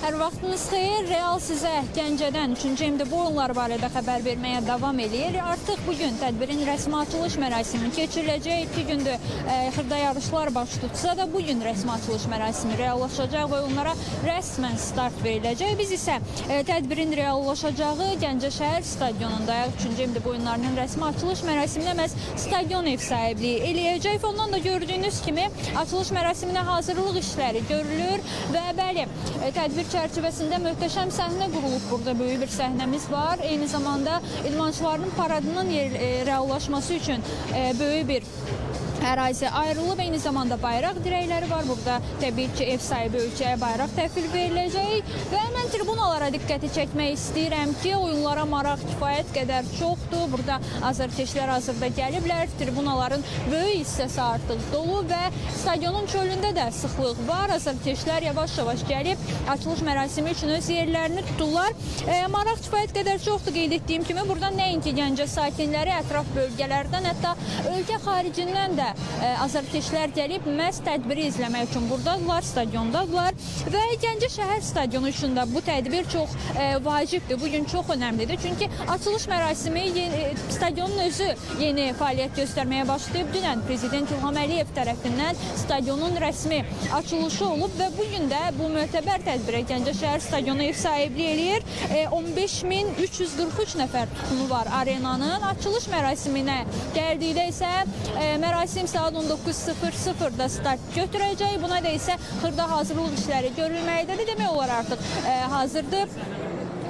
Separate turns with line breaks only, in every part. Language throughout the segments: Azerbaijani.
Hər vaxtınız xeyir. Real sizə Gəncədən 3-cü MDB oyunları barədə xəbər verməyə davam edir. Artıq bugün tədbirin rəsmi açılış mərasimi keçiriləcək. 2 gündür xırda yarışlar baş tutsa da bugün rəsmi açılış mərasimi reallaşacaq və onlara rəsmən start veriləcək. Biz isə tədbirin reallaşacağı Gəncə şəhər stadionundayıq. 3-cü MDB oyunlarının rəsmi açılış mərasiminə məhz stadion ev sahibliyi eləyəcək. Ondan da gördüyünüz kimi açılış mərasiminə hazırlıq işləri görülür və bəli, tədbir çərçivəsində möhtəşəm səhnə qurulub. Burada böyük bir səhnəmiz var. Eyni zamanda idmançıların paradının reallaşması üçün böyük bir ərazi ayrılıb. Eyni zamanda bayraq dirəkləri var. Burada təbii ki, ev sahibi ölkəyə bayraq təhvil veriləcək və mən tribunalara diqqəti çəkmək istəyirəm ki, oyunlara maraq kifayət qədər çoxdur. Burada azarkeşlər hazırda gəliblər. Tribunaların böyük hissəsi artıq dolu və stadionun çölündə də sıxlıq var. Azarkeşlər yavaş-yavaş gəlib açılış mərasimi üçün öz yerlərini tuturlar. Maraq kifayət qədər çoxdur. Qeyd etdiyim kimi, burada nəinki Gəncə sakinləri, ətraf bölgələrdən, hətta ölkə xaricindən də azarkeşlər gəlib məhz tədbiri izləmək üçün buradadırlar, stadiondadırlar və Gəncə şəhər stadionu üçün də bu tədbir çox vacibdir. Bugün çox önəmlidir. Çünki açılış mərasimi stadionun özü yeni fəaliyyət göstərməyə başlayıb. Dünən Prezident İlham Əliyev tərəfindən stadionun rəsmi açılışı olub və bugün də bu mötəbər tədbirə Gəncə şəhər stadionu ev sahibliyi eləyir. 15.343 nəfər tutumu var arenanın. Açılış mərasiminə gəldikdə isə mərasim saat 19:00-da start götürəcək. Buna da isə xırda hazırlıq işləri görülməkdədir. Demək olar artıq hazırdır.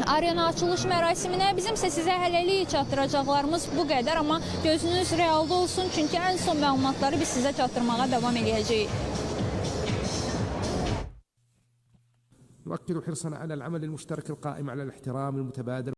Arena açılış mərasiminə bizimsə sizə hələlik çatdıracaqlarımız bu qədər, amma gözünüz realda olsun, çünki ən son məlumatları biz sizə çatdırmağa davam edəcəyik.
نؤكد حرصنا على العمل المشترك القائم على الاحترام المتبادل